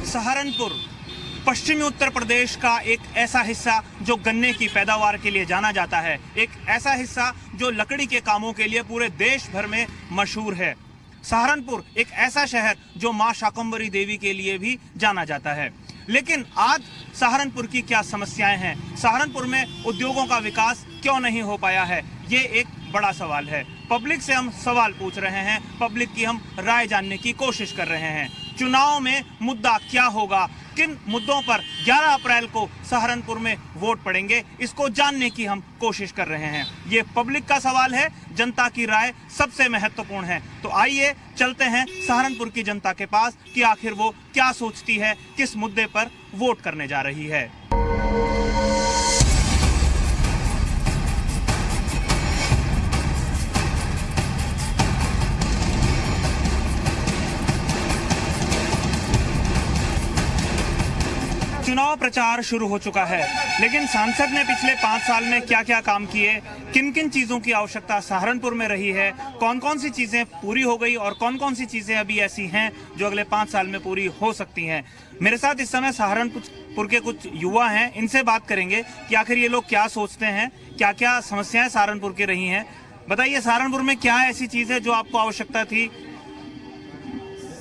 सहारनपुर पश्चिमी उत्तर प्रदेश का एक ऐसा हिस्सा जो गन्ने की पैदावार के लिए जाना जाता है, एक ऐसा हिस्सा जो लकड़ी के कामों के लिए पूरे देश भर में मशहूर है। सहारनपुर एक ऐसा शहर जो मां शाकंभरी देवी के लिए भी जाना जाता है। लेकिन आज सहारनपुर की क्या समस्याएं हैं, सहारनपुर में उद्योगों का विकास क्यों नहीं हो पाया है, ये एक बड़ा सवाल है। पब्लिक से हम सवाल पूछ रहे हैं, पब्लिक की हम राय जानने की कोशिश कर रहे हैं। चुनाव में मुद्दा क्या होगा, किन मुद्दों पर 11 अप्रैल को सहारनपुर में वोट पड़ेंगे, इसको जानने की हम कोशिश कर रहे हैं। ये पब्लिक का सवाल है, जनता की राय सबसे महत्वपूर्ण है। तो आइए चलते हैं सहारनपुर की जनता के पास कि आखिर वो क्या सोचती है, किस मुद्दे पर वोट करने जा रही है। चुनाव प्रचार शुरू हो चुका है, लेकिन सांसद ने पिछले 5 साल में क्या क्या काम किए, किन किन चीजों की आवश्यकता सहारनपुर में रही है, कौन कौन सी चीजें पूरी हो गई और कौन कौन सी चीजें अभी ऐसी हैं जो अगले 5 साल में पूरी हो सकती हैं। मेरे साथ इस समय सहारनपुर के कुछ युवा हैं, इनसे बात करेंगे कि आखिर ये लोग क्या सोचते हैं, क्या क्या समस्याएं सहारनपुर की रही हैं। बताइए, सहारनपुर में क्या ऐसी चीज है जो आपको आवश्यकता थी?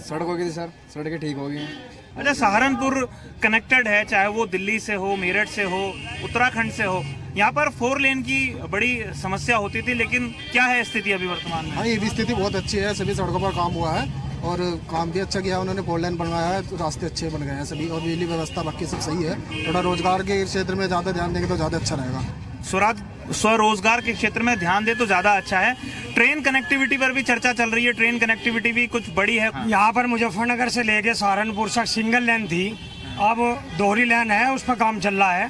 सड़कों की सर, सड़कें ठीक हो गई हैं। अच्छा, सहारनपुर कनेक्टेड है, चाहे वो दिल्ली से हो, मेरठ से हो, उत्तराखंड से हो। यहाँ पर 4 लेन की बड़ी समस्या होती थी, लेकिन क्या है स्थिति अभी वर्तमान में? हाँ, ये भी स्थिति बहुत अच्छी है। सभी सड़कों पर काम हुआ है और काम भी अच्छा किया उन्होंने। 4 लेन बनवाया है, तो रास्ते अच्छे बन गए हैं सभी, और बिजली व्यवस्था बाकी सब सही है। थोड़ा रोजगार के क्षेत्र में ज़्यादा ध्यान देंगे तो ज़्यादा अच्छा रहेगा। स्वरोजगार के क्षेत्र में ध्यान दे तो ज्यादा अच्छा है। ट्रेन कनेक्टिविटी पर भी चर्चा चल रही है, ट्रेन कनेक्टिविटी भी कुछ बड़ी है। यहाँ पर मुजफ्फरनगर से लेके सहारनपुर तक सिंगल लेन थी, अब दोहरी लेन है, उस पर काम चल रहा है।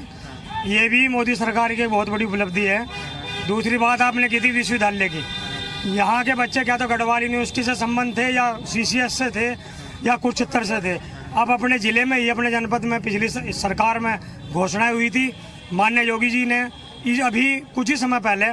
ये भी मोदी सरकार की बहुत बड़ी उपलब्धि है। दूसरी बात आपने की थी विश्वविद्यालय की, यहाँ के बच्चे क्या तो गढ़वाल यूनिवर्सिटी से संबंध थे या CCS से थे या कुरुक्षेत्र से थे। अब अपने जिले में ही, अपने जनपद में पिछली सरकार में घोषणाएं हुई थी, माननीय योगी जी ने अभी कुछ ही समय पहले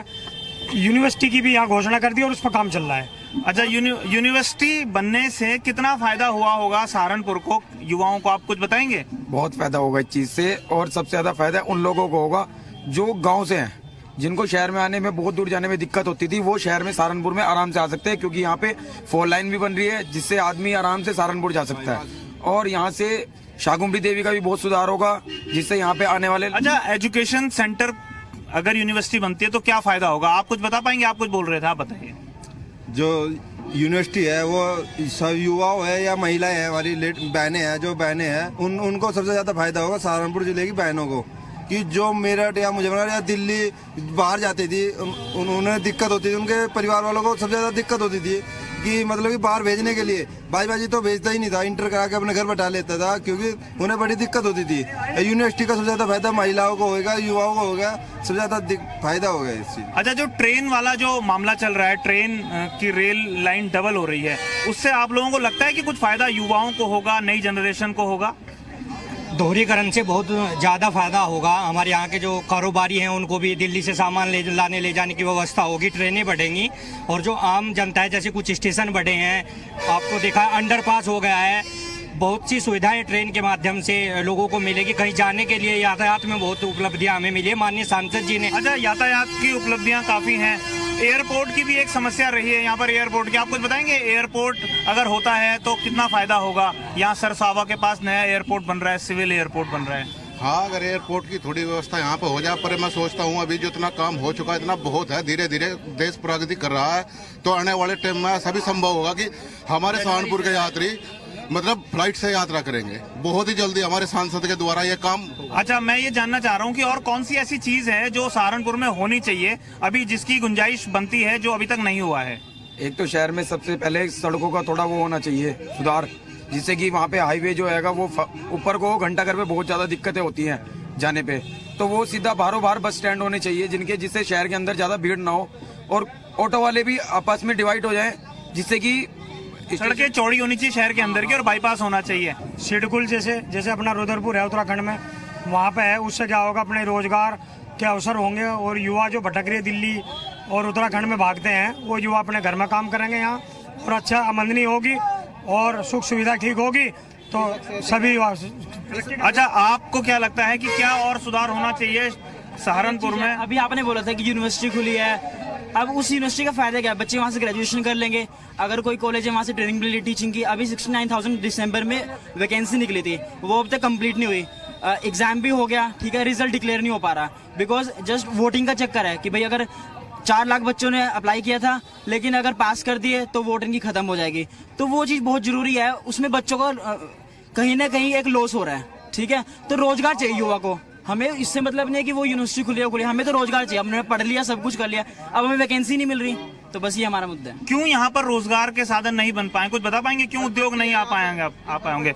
यूनिवर्सिटी की भी यहाँ घोषणा कर दी और उस पर काम चल रहा है। अच्छा, यूनिवर्सिटी बनने से कितना फायदा हुआ होगा सहारनपुर को, युवाओं को आप कुछ बताएंगे? बहुत फायदा होगा इस चीज से, और सबसे ज्यादा फायदा उन लोगों को होगा जो गांव से हैं, जिनको शहर में आने में, बहुत दूर जाने में दिक्कत होती थी, वो शहर में सहारनपुर में आराम से आ सकते हैं, क्योंकि यहाँ पे 4 लाइन भी बन रही है, जिससे आदमी आराम से सहारनपुर जा सकता है। और यहाँ से शाकंभरी देवी का भी बहुत सुधार होगा, जिससे यहाँ पे आने वाले। अच्छा, एजुकेशन सेंटर अगर यूनिवर्सिटी बनती है तो क्या फायदा होगा, आप कुछ बता पाएंगे? आप कुछ बोल रहे थे, आप बताइए। जो यूनिवर्सिटी है वो सब युवाओं है या महिलाएं हैं, हमारी बहनें हैं, जो बहनें हैं उनको सबसे ज्यादा फायदा होगा सहारनपुर जिले की बहनों को, कि जो मेरठ या मुजफ्फरनगर या दिल्ली बाहर जाती थी, उन्हें दिक्कत होती थी, उनके परिवार वालों को सबसे ज्यादा दिक्कत होती थी कि मतलब कि बाहर भेजने के लिए बाजी तो भेजता ही नहीं था, इंटर करा के अपने घर बैठा लेता था, क्योंकि उन्हें बड़ी दिक्कत होती थी। यूनिवर्सिटी का सबसे ज्यादा फायदा महिलाओं को होगा, युवाओं को होगा, सबसे ज्यादा फायदा होगा इस चीज। अच्छा, जो ट्रेन वाला जो मामला चल रहा है, ट्रेन की रेल लाइन डबल हो रही है, उससे आप लोगों को लगता है कि कुछ फायदा युवाओं को होगा, नई जनरेशन को होगा? दोहरीकरण से बहुत ज़्यादा फायदा होगा। हमारे यहाँ के जो कारोबारी हैं उनको भी दिल्ली से सामान ले जाने की व्यवस्था होगी, ट्रेनें बढ़ेंगी। और जो आम जनता है, जैसे कुछ स्टेशन बढ़े हैं, आपको देखा अंडरपास हो गया है, बहुत सी सुविधाएं ट्रेन के माध्यम से लोगों को मिलेगी। कहीं जाने के लिए यातायात में बहुत उपलब्धियां हमें मिली है माननीय सांसद जी ने। अच्छा, यातायात की उपलब्धियां काफ़ी हैं। एयरपोर्ट की भी एक समस्या रही है यहाँ पर, एयरपोर्ट की आप कुछ बताएंगे? एयरपोर्ट अगर होता है तो कितना फायदा होगा? यहाँ सरसावा के पास नया एयरपोर्ट बन रहा है, सिविल एयरपोर्ट बन रहा है। हाँ, अगर एयरपोर्ट की थोड़ी व्यवस्था यहाँ पे हो जाए, पर मैं सोचता हूँ अभी जो इतना काम हो चुका है, इतना बहुत है, धीरे धीरे देश प्रगति कर रहा है, तो आने वाले टाइम में ऐसा भी संभव होगा कि हमारे सहारनपुर के यात्री मतलब फ्लाइट से यात्रा करेंगे बहुत ही जल्दी हमारे सांसद के द्वारा ये काम। अच्छा, मैं ये जानना चाह रहा हूँ कि और कौन सी ऐसी चीज है जो सहारनपुर में होनी चाहिए अभी, जिसकी गुंजाइश बनती है, जो अभी तक नहीं हुआ है? एक तो शहर में सबसे पहले सड़कों का थोड़ा वो होना चाहिए सुधार, जिससे कि वहाँ पे हाईवे जो है वो ऊपर को घंटाघर पे बहुत ज्यादा दिक्कतें होती हैं जाने पे, तो वो सीधा बाहरों बाहर बस स्टैंड होने चाहिए, जिससे शहर के अंदर ज्यादा भीड़ ना हो, और ऑटो वाले भी आपस में डिवाइड हो जाए, जिससे कि सड़कें चौड़ी होनी चाहिए शहर के अंदर की, और बाईपास होना चाहिए। सिडकुल जैसे अपना रुद्रपुर है उत्तराखंड में, वहाँ पे है, उससे क्या होगा, अपने रोजगार के अवसर होंगे, और युवा जो भटक रहे दिल्ली और उत्तराखंड में भागते हैं, वो युवा अपने घर में काम करेंगे यहाँ, और अच्छा आमदनी होगी और सुख सुविधा ठीक होगी, तो सभी अच्छा, आपको क्या लगता है कि क्या और सुधार होना चाहिए सहारनपुर में? अभी आपने बोला था कि यूनिवर्सिटी खुली है, अब उस यूनिवर्सिटी का फायदा क्या है? बच्चे वहाँ से ग्रेजुएशन कर लेंगे। अगर कोई कॉलेज है वहाँ से ट्रेनिंग मिली टीचिंग की, अभी 69,000 दिसंबर में वैकेंसी निकली थी, वो अब तक कंप्लीट नहीं हुई। एग्जाम भी हो गया, ठीक है, रिजल्ट डिक्लेयर नहीं हो पा रहा, बिकॉज जस्ट वोटिंग का चक्कर है कि भाई अगर 4 लाख बच्चों ने अप्लाई किया था, लेकिन अगर पास कर दिए तो वोटिंग की खत्म हो जाएगी। तो वो चीज़ बहुत जरूरी है, उसमें बच्चों को कहीं ना कहीं एक लॉस हो रहा है, ठीक है। तो रोजगार चाहिए युवा को, हमें इससे मतलब नहीं है कि वो यूनिवर्सिटी खुली, हमें तो रोजगार चाहिए। हमने पढ़ लिया, सब कुछ कर लिया, अब हमें वैकेंसी नहीं मिल रही, तो बस ये हमारा मुद्दा है। क्यों यहाँ पर रोजगार के साधन नहीं बन पाए? कुछ बता पाएंगे क्यों उद्योग नहीं आ पाए होंगे?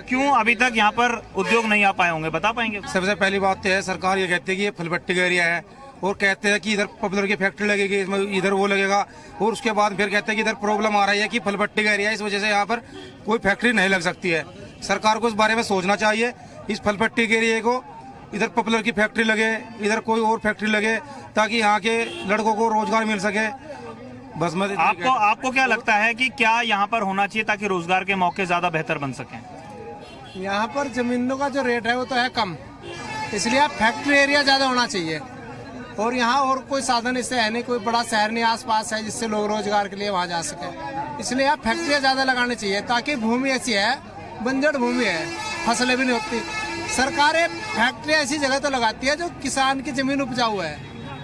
क्यों अभी तक यहाँ पर उद्योग नहीं आ पाए होंगे, बता पाएंगे? सबसे पहली बात तो है, सरकार ये कहती है कि ये फलपट्टी का एरिया है, और कहते हैं कि इधर पॉपुलर की फैक्ट्री लगेगी, इसमें इधर वो लगेगा, और उसके बाद फिर कहते हैं कि इधर प्रॉब्लम आ रही है कि फलपट्टी का एरिया है, इस वजह से यहाँ पर कोई फैक्ट्री नहीं लग सकती है। सरकार को इस बारे में सोचना चाहिए, इस फलपट्टी के एरिया को इधर पॉपुलर की फैक्ट्री लगे, इधर कोई और फैक्ट्री लगे, ताकि यहाँ के लड़कों को रोजगार मिल सके। बस मैं आपको क्या लगता है कि क्या यहाँ पर होना चाहिए ताकि रोजगार के मौके ज्यादा बेहतर बन सकें? यहाँ पर जमीनों का जो रेट है वो तो है कम, इसलिए आप फैक्ट्री एरिया ज्यादा होना चाहिए। और यहाँ और कोई साधन इससे है नहीं, कोई बड़ा शहर नहीं आसपास है जिससे लोग रोजगार के लिए वहाँ जा सके, इसलिए आप फैक्ट्रियाँ ज्यादा लगानी चाहिए, ताकि भूमि ऐसी है, बंजर भूमि है, फसलें भी नहीं होती। सरकारें फैक्ट्री ऐसी जगह तो लगाती है जो किसान की जमीन उपजाऊ है,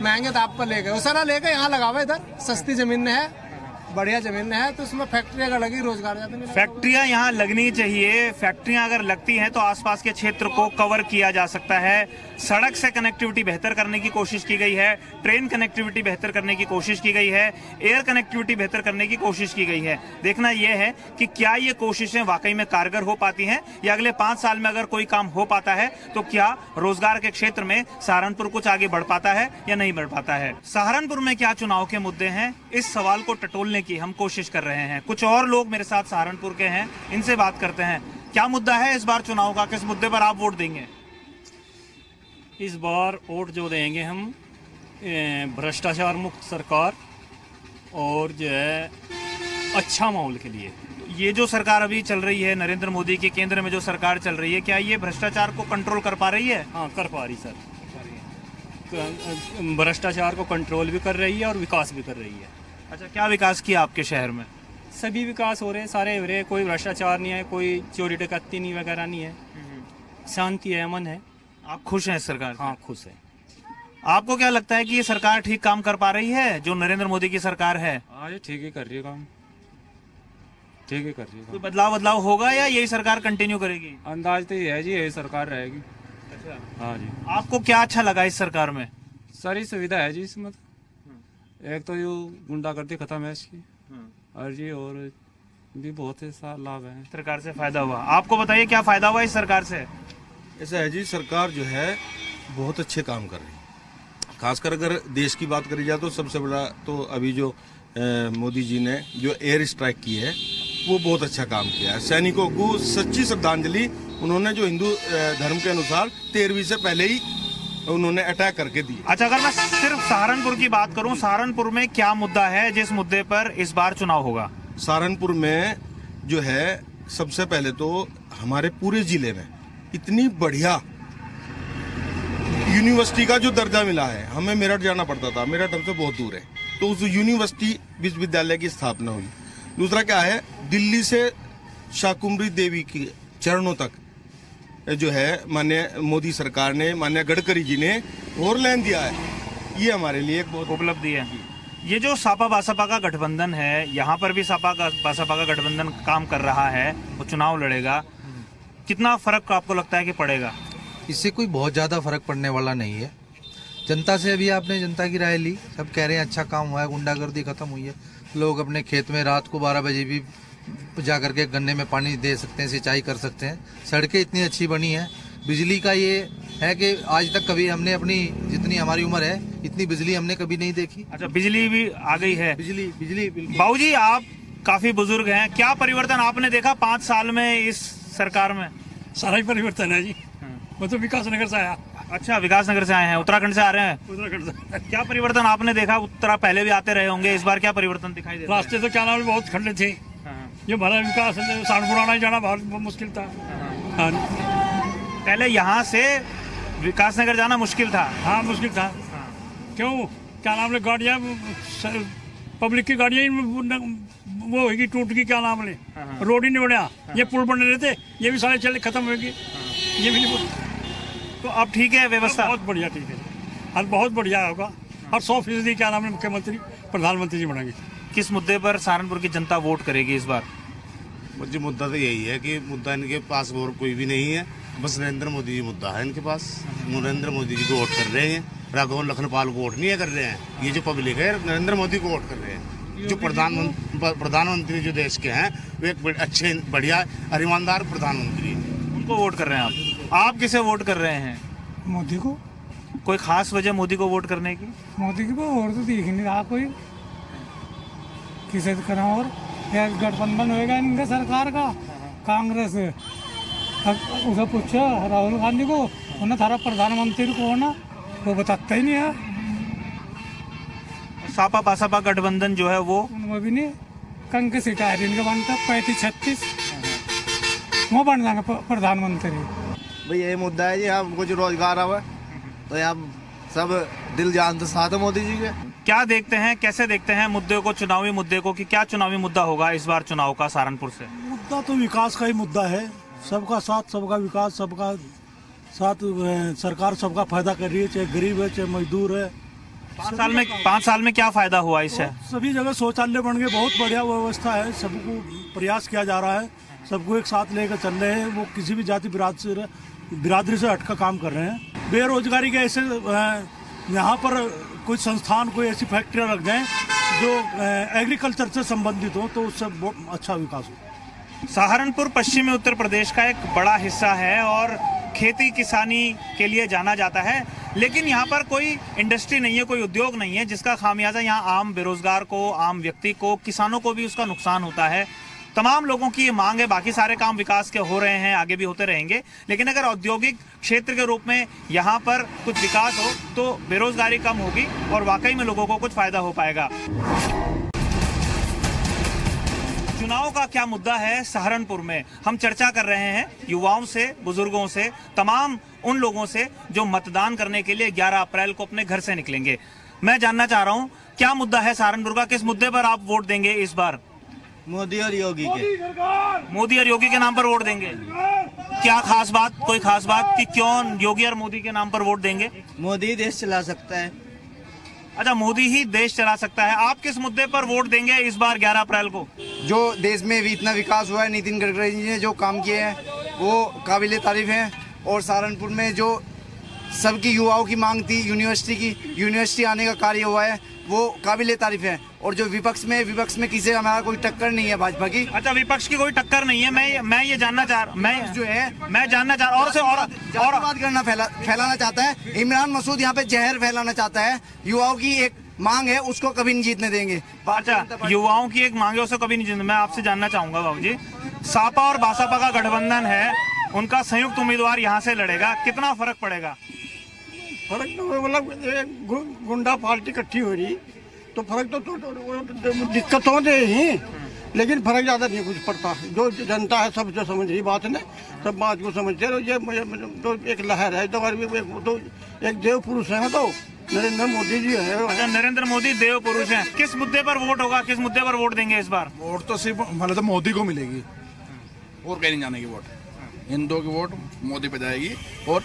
महंगे दाम पर लेके उसे ना लेके यहाँ लगावे, इधर सस्ती जमीन है, बढ़िया जमीन है, तो उसमें फैक्ट्रियाँ अगर लगी रोजगार ज्यादा नहीं। फैक्ट्रियां यहाँ लगनी चाहिए। फैक्ट्रियां अगर लगती हैं तो आसपास के क्षेत्र को कवर किया जा सकता है। सड़क से कनेक्टिविटी बेहतर करने की कोशिश की गई है, ट्रेन कनेक्टिविटी बेहतर करने की कोशिश की गई है, एयर कनेक्टिविटी बेहतर करने की कोशिश की गई है। देखना यह है कि क्या ये कोशिशें वाकई में कारगर हो पाती हैं, या अगले 5 साल में अगर कोई काम हो पाता है तो क्या रोजगार के क्षेत्र में सहारनपुर कुछ आगे बढ़ पाता है या नहीं बढ़ पाता है। सहारनपुर में क्या चुनाव के मुद्दे हैं, इस सवाल को टटोलने की हम कोशिश कर रहे हैं। कुछ और लोग मेरे साथ सहारनपुर के हैं, इनसे बात करते हैं। क्या मुद्दा है इस बार चुनाव का, किस मुद्दे पर आप वोट देंगे? इस बार वोट जो देंगे हम भ्रष्टाचार मुक्त सरकार और जो है अच्छा माहौल के लिए। ये जो सरकार अभी चल रही है, नरेंद्र मोदी के केंद्र में जो सरकार चल रही है, क्या ये भ्रष्टाचार को कंट्रोल कर पा रही है? हाँ, कर पा रही सर। भ्रष्टाचार को कंट्रोल भी कर रही है और विकास भी कर रही है। अच्छा, क्या विकास किया आपके शहर में? सभी विकास हो रहे हैं, सारे हो रहे हैं, कोई भ्रष्टाचार नहीं है, कोई चोरी डकैती नहीं वगैरह नहीं है, शांति है, अमन है। आप खुश हैं इस सरकार? हाँ, खुश है। आपको क्या लगता है कि ये सरकार ठीक काम कर पा रही है जो नरेंद्र मोदी की सरकार है? हाँ, ये ठीक ही कर रही है काम, ठीक ही कर रही है। कोई बदलाव होगा या यही सरकार कंटिन्यू करेगी? अंदाज तो ये है जी, यही सरकार रहेगी। अच्छा, हाँ जी। आपको क्या अच्छा लगा इस सरकार में? सारी सुविधा है जी इसमें। एक तो ये गुंडागर्दी खत्म है इसकी, और जी और भी बहुत से लाभ है, सरकार से फायदा हुआ। आपको बताइए क्या फायदा हुआ इस सरकार से? ऐसा है जी, सरकार जो है बहुत अच्छे काम कर रही है। खासकर अगर देश की बात करी जाए तो सबसे बड़ा तो अभी जो मोदी जी ने जो एयर स्ट्राइक की है वो बहुत अच्छा काम किया है। सैनिकों को सच्ची श्रद्धांजलि उन्होंने जो हिंदू धर्म के अनुसार 13वीं से पहले ही उन्होंने अटैक करके दी। अच्छा, अगर मैं सिर्फ सहारनपुर की बात करूं, सहारनपुर में क्या मुद्दा है जिस मुद्दे पर इस बार चुनाव होगा? सहारनपुर में जो है सबसे पहले तो हमारे पूरे जिले में इतनी बढ़िया यूनिवर्सिटी का जो दर्जा मिला है। हमें मेरठ जाना पड़ता था, मेरठ हमसे बहुत दूर है, तो उस यूनिवर्सिटी विश्वविद्यालय की स्थापना हुई। दूसरा क्या है, दिल्ली से शाकुंभरी देवी के चरणों तक जो है माननीय मोदी सरकार ने, माननीय गडकरी जी ने और लाइन दिया है। ये हमारे लिए एक बहुत उपलब्धि है। ये जो सपा बसपा का गठबंधन है, यहाँ पर भी सपा बसपा का गठबंधन काम कर रहा है, वो चुनाव लड़ेगा, कितना फर्क आपको लगता है कि पड़ेगा? इससे कोई बहुत ज़्यादा फर्क पड़ने वाला नहीं है। जनता से अभी आपने जनता की राय ली, सब कह रहे हैं अच्छा काम हुआ है, गुंडागर्दी खत्म हुई है, लोग अपने खेत में रात को 12 बजे भी जा करके गन्ने में पानी दे सकते हैं, सिंचाई कर सकते हैं, सड़कें इतनी अच्छी बनी है। बिजली का ये है कि आज तक कभी हमने अपनी जितनी हमारी उम्र है इतनी बिजली हमने कभी नहीं देखी। अच्छा, बिजली भी आ गई है? बिजली बिल्कुल। बाबूजी, आप काफी बुजुर्ग हैं, क्या परिवर्तन आपने देखा 5 साल में इस सरकार में? सारा ही परिवर्तन है जी, वो तो विकास नगर से आया। अच्छा, विकास नगर से आए हैं, उत्तराखंड से आ रहे हैं? उत्तराखंड से। क्या परिवर्तन आपने देखा? उत्तरा पहले भी आते रहे होंगे, इस बार क्या परिवर्तन दिखाई दे रहा है? रास्ते तो क्या नाम है बहुत खड़े थे, ये भला विकास सहारनपुर आना जाना बहुत मुश्किल था। हाँ, पहले यहाँ से विकासनगर जाना मुश्किल था। हाँ मुश्किल था। क्यों, क्या नाम ले, गाड़ियाँ पब्लिक की गाड़ियाँ वो होगी टूट की, क्या नाम ले, रोड ही नहीं बढ़िया। ये पुल बन रहे थे, ये भी सारे चले खत्म होगी, ये भी नहीं। तो अब ठीक है व्यवस्था? बहुत बढ़िया, ठीक है, और बहुत बढ़िया होगा। और 100% क्या नाम है, मुख्यमंत्री प्रधानमंत्री जी बनेंगे। किस मुद्दे पर सहारनपुर की जनता वोट करेगी इस बार? मुझे मुद्दा तो यही है कि मुद्दा इनके पास और कोई भी नहीं है, बस नरेंद्र मोदी जी मुद्दा है इनके पास। नरेंद्र मोदी जी को वोट कर रहे हैं, राघव लखनपाल को वोट नहीं कर रहे हैं। ये जो पब्लिक है नरेंद्र मोदी को वोट कर रहे हैं। जो प्रधानमंत्री जो देश के हैं वो एक अच्छे, बढ़िया और ईमानदार प्रधानमंत्री हैं, उनको वोट कर रहे हैं आप किसे वोट कर रहे हैं? मोदी को। कोई खास वजह मोदी को वोट करने की? मोदी की और तो दिख नहीं रहा कोई, किसे करा। और गठबंधन होएगा इनका सरकार का, कांग्रेस। उसे पूछो राहुल गांधी को, उन्हें थारा प्रधानमंत्री को ना, वो बताता ही नहीं है। सापा बासपा गठबंधन जो है वो उनमें भी नहीं, कंग के सीट है इनके बनता 35-36, वो बन जाएंगे प्रधानमंत्री। भाई यही मुद्दा है जी, यहाँ कुछ रोजगार आवा तो यहाँ सब दिल जान तो साथ है मोदी जी के। क्या देखते हैं, कैसे देखते हैं मुद्दे को, चुनावी मुद्दे को, कि क्या चुनावी मुद्दा होगा इस बार चुनाव का सहारनपुर से? मुद्दा तो विकास का ही मुद्दा है, सबका साथ, सबका विकास, सबका साथ। सरकार सबका फायदा कर रही है, चाहे गरीब है चाहे मजदूर है। 5 साल में क्या फायदा हुआ इससे? सभी जगह शौचालय बन गए, बहुत बढ़िया व्यवस्था है, सबको प्रयास किया जा रहा है, सबको एक साथ लेकर चल रहे हैं। वो किसी भी जाति बिरादरी से हटकर काम कर रहे हैं। बेरोजगारी के ऐसे यहाँ पर कोई संस्थान, कोई ऐसी फैक्ट्रियाँ रख जाएं जो एग्रीकल्चर से संबंधित हो, तो उससे बहुत अच्छा विकास हो। सहारनपुर पश्चिमी उत्तर प्रदेश का एक बड़ा हिस्सा है और खेती किसानी के लिए जाना जाता है, लेकिन यहाँ पर कोई इंडस्ट्री नहीं है, कोई उद्योग नहीं है, जिसका खामियाजा यहाँ आम बेरोजगार को, आम व्यक्ति को, किसानों को भी उसका नुकसान होता है। तमाम लोगों की ये मांग है, बाकी सारे काम विकास के हो रहे हैं, आगे भी होते रहेंगे, लेकिन अगर औद्योगिक क्षेत्र के रूप में यहाँ पर कुछ विकास हो तो बेरोजगारी कम होगी और वाकई में लोगों को कुछ फायदा हो पाएगा। चुनाव का क्या मुद्दा है सहारनपुर में, हम चर्चा कर रहे हैं युवाओं से, बुजुर्गों से, तमाम उन लोगों से जो मतदान करने के लिए 11 अप्रैल को अपने घर से निकलेंगे। मैं जानना चाह रहा हूं क्या मुद्दा है सहारनपुर का, किस मुद्दे पर आप वोट देंगे इस बार? मोदी और योगी के। मोदी और योगी के नाम पर वोट देंगे? क्या खास बात, कोई खास बात कि क्यों योगी और मोदी के नाम पर वोट देंगे? मोदी देश चला सकता है। अच्छा, मोदी ही देश चला सकता है। आप किस मुद्दे पर वोट देंगे इस बार 11 अप्रैल को? जो देश में इतना विकास हुआ है, नितिन गडकरी जी ने जो काम किए हैं वो काबिले तारीफ हैं। और सहारनपुर में जो सबकी युवाओं की मांग थी यूनिवर्सिटी आने का कार्य हुआ है, वो काबिले तारीफ है। और जो विपक्ष में किसी हमारा कोई टक्कर नहीं है भाजपा की। अच्छा, विपक्ष की कोई टक्कर नहीं है। मैं ये जानना चाह रहा, मैं जानना चाह रहा और बात करना फैलाना चाहता है। इमरान मसूद यहाँ पे जहर फैलाना चाहता है। युवाओं की एक मांग है, उसको कभी नहीं जीतने देंगे। अच्छा, युवाओं की एक मांग है, उसको कभी नहीं जीतने। मैं आपसे जानना चाहूंगा बाबूजी, सापा और बासपा का गठबंधन है, उनका संयुक्त उम्मीदवार यहाँ से लड़ेगा, कितना फर्क पड़ेगा? फर्क तो मतलब गुंडा पार्टी इकट्ठी हो रही तो फर्क तो दिक्कत होते ही, लेकिन फर्क ज्यादा नहीं कुछ पड़ता। जो जनता है सब जो समझ रही बात है, सब बात को समझते हैं। ये तो एक लहर है, तो एक देव पुरुष है, तो नरेंद्र मोदी जी है। अच्छा, नरेंद्र मोदी देव पुरुष हैं। किस मुद्दे पर वोट होगा, किस मुद्दे पर वोट देंगे इस बार? वोट तो सिर्फ मतलब तो मोदी को मिलेगी और कहीं नहीं जाने की वोट। हिंदुओं की वोट मोदी पे जाएगी और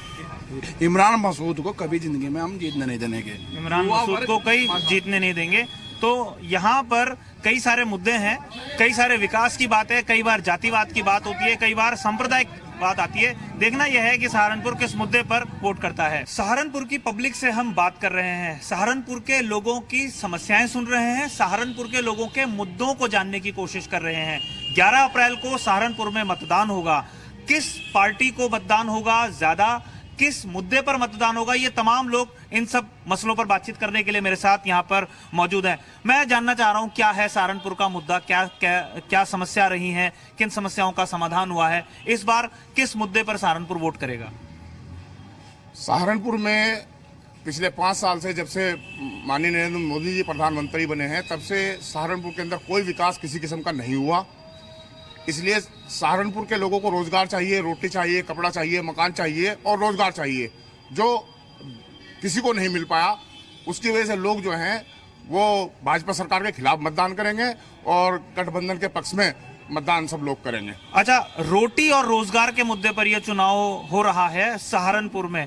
इमरान मसूद को कभी जिंदगी में हम जीतने नहीं देंगे। इमरान मसूद को कहीं जीतने नहीं देंगे। तो यहाँ पर कई सारे मुद्दे हैं, कई सारे विकास की बात है, कई बार जातिवाद की बात होती है, कई बार सांप्रदायिक बात आती है। देखना यह है कि सहारनपुर किस मुद्दे पर वोट करता है। सहारनपुर की पब्लिक से हम बात कर रहे हैं, सहारनपुर के लोगों की समस्याएं सुन रहे हैं, सहारनपुर के लोगों के मुद्दों को जानने की कोशिश कर रहे हैं। 11 अप्रैल को सहारनपुर में मतदान होगा, किस पार्टी को मतदान होगा ज्यादा, किस मुद्दे पर मतदान होगा, ये तमाम लोग इन सब मसलों पर बातचीत करने के लिए मेरे साथ यहाँ पर मौजूद हैं। मैं जानना चाह रहा हूँ क्या है सहारनपुर का मुद्दा, क्या समस्या रही है, किन समस्याओं का समाधान हुआ है, इस बार किस मुद्दे पर सहारनपुर वोट करेगा? सहारनपुर में पिछले 5 साल से, जब से माननीय नरेंद्र मोदी जी प्रधानमंत्री बने हैं, तब से सहारनपुर के अंदर कोई विकास किसी किस्म का नहीं हुआ। इसलिए सहारनपुर के लोगों को रोजगार चाहिए, रोटी चाहिए, कपड़ा चाहिए, मकान चाहिए और रोजगार चाहिए, जो किसी को नहीं मिल पाया। उसकी वजह से लोग जो हैं वो भाजपा सरकार के खिलाफ मतदान करेंगे और गठबंधन के पक्ष में मतदान सब लोग करेंगे। अच्छा, रोटी और रोजगार के मुद्दे पर यह चुनाव हो रहा है सहारनपुर में।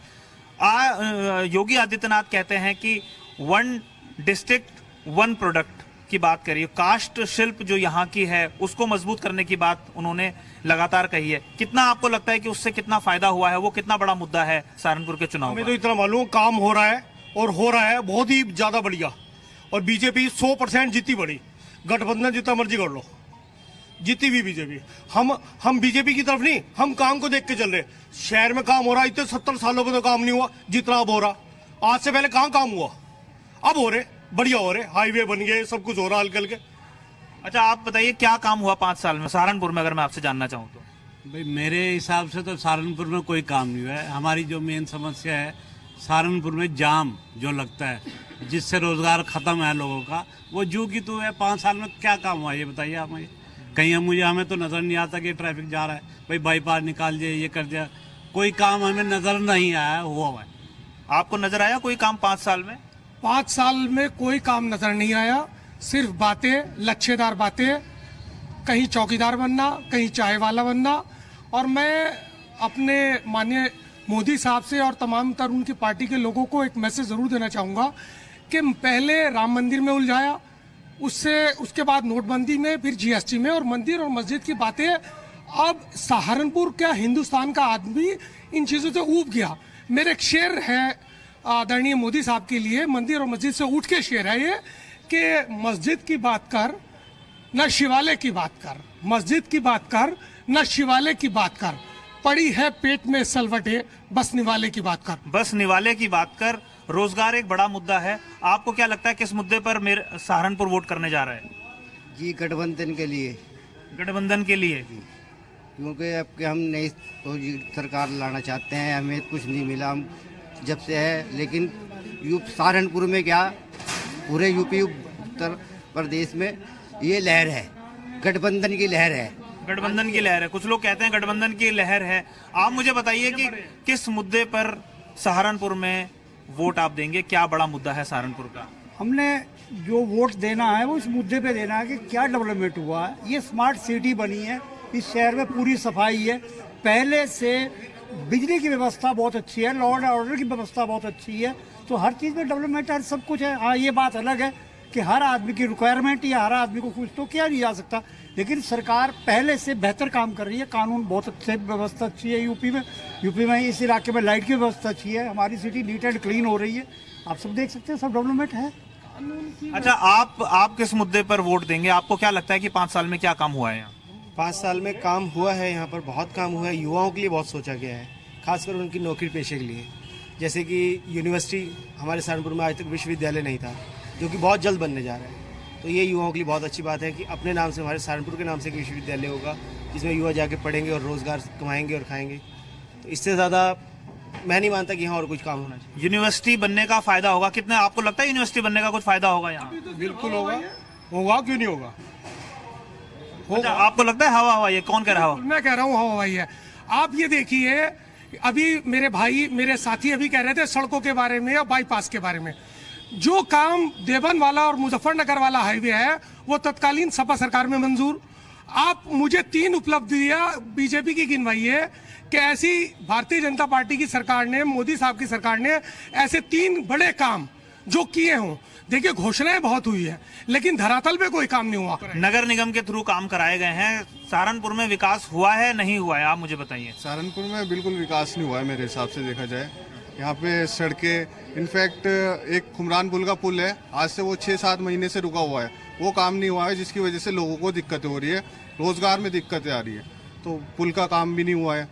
योगी आदित्यनाथ कहते हैं कि 1 डिस्ट्रिक्ट 1 प्रोडक्ट की बात करिए, काष्ठ शिल्प जो यहाँ की है उसको मजबूत करने की बात उन्होंने लगातार कही है। कितना आपको लगता है कि उससे कितना फायदा हुआ है, वो कितना बड़ा मुद्दा है सहारनपुर के चुनाव में? हमें तो इतना मालूम काम हो रहा है और हो रहा है बहुत ही ज्यादा बढ़िया। और बीजेपी 100% जीती बड़ी, गठबंधन जितना मर्जी कर लो, जीती भी बीजेपी। हम बीजेपी की तरफ नहीं, हम काम को देख के चल रहे। शहर में काम हो रहा है, इतने 70 सालों में तो काम नहीं हुआ जितना अब हो रहा। आज से पहले कहाँ काम हुआ, अब हो रहे, बढ़िया हो रहे, हाईवे बन गए, सब कुछ हो रहा हल्के हल्के। अच्छा, आप बताइए क्या काम हुआ 5 साल में सहारनपुर में, अगर मैं आपसे जानना चाहूँ तो? भाई मेरे हिसाब से तो सहारनपुर में कोई काम नहीं हुआ है। हमारी जो मेन समस्या है सहारनपुर में जाम जो लगता है, जिससे रोजगार खत्म है लोगों का, वो जू की तो है। 5 साल में क्या काम हुआ ये बताइए आप मुझे। कहीं हमें तो नजर नहीं आता कि ट्रैफिक जा रहा है, भाई बाईपास निकाल दिया, ये कर दिया, कोई काम हमें नजर नहीं आया हुआ है। आपको नजर आया कोई काम 5 साल में? 5 साल में कोई काम नजर नहीं आया, सिर्फ बातें, लच्छेदार बातें, कहीं चौकीदार बनना, कहीं चाय वाला बनना। और मैं अपने माननीय मोदी साहब से और तमाम तर उनकी पार्टी के लोगों को एक मैसेज जरूर देना चाहूँगा कि पहले राम मंदिर में उलझाया, उसके बाद नोटबंदी में, फिर जीएसटी में, और मंदिर और मस्जिद की बातें। अब सहारनपुर क्या हिंदुस्तान का आदमी इन चीज़ों से ऊब गया। मेरे एक शेर है आदरणीय मोदी साहब के लिए, मंदिर और मस्जिद से उठ के शेर है ये, कि मस्जिद की बात कर न शिवालय की बात कर, मस्जिद की बात कर न शिवालय की बात कर, पड़ी है पेट में सलवटे, बस निवाले की बात कर। बस निवाले की बात कर। रोजगार एक बड़ा मुद्दा है, आपको क्या लगता है किस मुद्दे पर मेरे सहारनपुर वोट करने जा रहा है? जी गठबंधन के लिए। गठबंधन के लिए? क्योंकि अब हम नई सरकार लाना चाहते हैं, हमें कुछ नहीं मिला हम जब से है। लेकिन सहारनपुर में क्या, पूरे यूपी उत्तर प्रदेश में ये लहर है, गठबंधन की लहर है। गठबंधन की लहर है, कुछ लोग कहते हैं गठबंधन की लहर है। आप मुझे बताइए कि किस मुद्दे पर सहारनपुर में वोट आप देंगे, क्या बड़ा मुद्दा है सहारनपुर का? हमने जो वोट देना है वो इस मुद्दे पे देना है कि क्या डेवलपमेंट हुआ है। ये स्मार्ट सिटी बनी है, इस शहर में पूरी सफाई है, पहले से बिजली की व्यवस्था बहुत अच्छी है, लॉ एंड ऑर्डर की व्यवस्था बहुत अच्छी है, तो हर चीज़ में डेवलपमेंट है, सब कुछ है। हाँ, ये बात अलग है कि हर आदमी की रिक्वायरमेंट या हर आदमी को कुछ तो किया नहीं जा सकता, लेकिन सरकार पहले से बेहतर काम कर रही है। कानून बहुत अच्छे, व्यवस्था अच्छी है यूपी में इस इलाके में लाइट की व्यवस्था अच्छी है, हमारी सिटी नीट एंड क्लीन हो रही है, आप सब देख सकते हैं, सब डेवलपमेंट है। अच्छा, आप किस मुद्दे पर वोट देंगे? आपको क्या लगता है कि 5 साल में क्या काम हुआ है यहाँ? 5 साल में काम हुआ है, यहाँ पर बहुत काम हुआ है। युवाओं के लिए बहुत सोचा गया है, खासकर उनकी नौकरी पेशे के लिए। जैसे कि यूनिवर्सिटी हमारे सहारनपुर में आज तक विश्वविद्यालय नहीं था, जो कि बहुत जल्द बनने जा रहा है। तो ये युवाओं के लिए बहुत अच्छी बात है कि अपने नाम से, हमारे सहारनपुर के नाम से एक विश्वविद्यालय होगा जिसमें युवा जाके पढ़ेंगे और रोजगार कमाएंगे और खाएंगे। तो इससे ज़्यादा मैं नहीं मानता कि यहाँ और कुछ काम होना चाहिए। यूनिवर्सिटी बनने का फायदा होगा? कितना आपको लगता है यूनिवर्सिटी बनने का कुछ फायदा होगा यहाँ? बिल्कुल होगा, क्यों नहीं होगा। अच्छा, आपको लगता है हवा ये कौन कह रहा है? मैं कह रहा हूँ हवा ही है। आप ये देखिए, अभी मेरे भाई, मेरे साथी अभी कह रहे थे सड़कों के बारे में या बाईपास के बारे में। जो काम देवन वाला और मुजफ्फरनगर वाला हाईवे है वो तत्कालीन सपा सरकार में मंजूर। आप मुझे 3 उपलब्धियां बीजेपी की गिनवाइए कि ऐसी भारतीय जनता पार्टी की सरकार ने, मोदी साहब की सरकार ने ऐसे 3 बड़े काम जो किए हों। देखिए, घोषणाएं बहुत हुई है लेकिन धरातल पे कोई काम नहीं हुआ। नगर निगम के थ्रू काम कराए गए हैं, सहारनपुर में विकास हुआ है नहीं हुआ है, आप मुझे बताइए। सहारनपुर में बिल्कुल विकास नहीं हुआ है मेरे हिसाब से देखा जाए। यहाँ पे सड़कें, इनफैक्ट एक खुमरान पुल का पुल है, आज से वो 6-7 महीने से रुका हुआ है, वो काम नहीं हुआ है, जिसकी वजह से लोगों को दिक्कतें हो रही है, रोजगार में दिक्कतें आ रही है। तो पुल का काम भी नहीं हुआ है,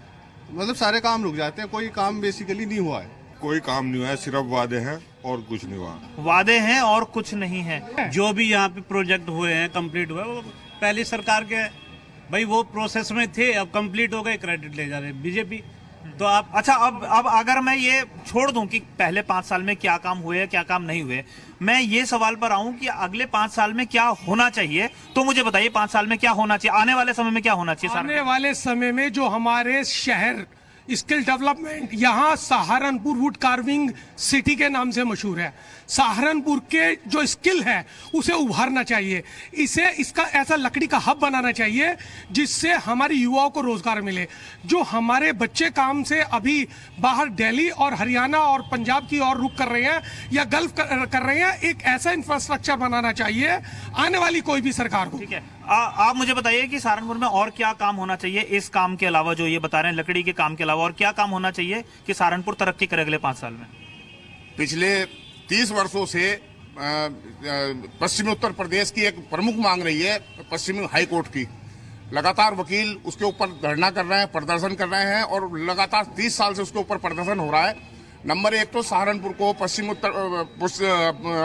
मतलब सारे काम रुक जाते हैं, कोई काम बेसिकली नहीं हुआ है। कोई काम नहीं हुआ है, सिर्फ वादे हैं और कुछ नहीं हुआ। वादे हैं और कुछ नहीं है। जो भी यहाँ पे प्रोजेक्ट हुए हैं, कंप्लीट हुए, वो पहली सरकार के भाई वो प्रोसेस में थे, अब कंप्लीट हो गए, क्रेडिट ले जा रहे हैं। बीजेपी तो आप अच्छा, अब अगर मैं ये छोड़ दूं कि पहले 5 साल में क्या काम हुए क्या काम नहीं हुए, मैं ये सवाल पर आऊं कि अगले 5 साल में क्या होना चाहिए, तो मुझे बताइए 5 साल में क्या होना चाहिए, आने वाले समय में क्या होना चाहिए? आने वाले समय में जो हमारे शहर स्किल डेवलपमेंट, यहाँ सहारनपुर वुड कार्विंग सिटी के नाम से मशहूर है। सहारनपुर के जो स्किल है उसे उभारना चाहिए, इसका ऐसा लकड़ी का हब बनाना चाहिए जिससे हमारे युवाओं को रोजगार मिले। जो हमारे बच्चे काम से अभी बाहर दिल्ली और हरियाणा और पंजाब की ओर रुख कर रहे हैं या गल्फ कर रहे हैं, एक ऐसा इंफ्रास्ट्रक्चर बनाना चाहिए आने वाली कोई भी सरकार को। ठीक है, आप मुझे बताइए कि सहारनपुर में और क्या काम होना चाहिए इस काम के अलावा, जो ये बता रहे हैं लकड़ी के काम के अलावा, और क्या काम होना चाहिए कि सहारनपुर तरक्की करे अगले 5 साल में? पिछले 30 वर्षों से पश्चिमी उत्तर प्रदेश की एक प्रमुख मांग रही है पश्चिमी हाई कोर्ट की। लगातार वकील उसके ऊपर धरना कर रहे हैं, प्रदर्शन कर रहे हैं और लगातार 30 साल से उसके ऊपर प्रदर्शन हो रहा है। नंबर 1 तो सहारनपुर को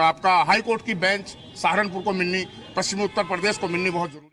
आपका हाई कोर्ट की बेंच सहारनपुर को मिलनी, पश्चिमी उत्तर प्रदेश को मिलनी बहुत जरूरी है।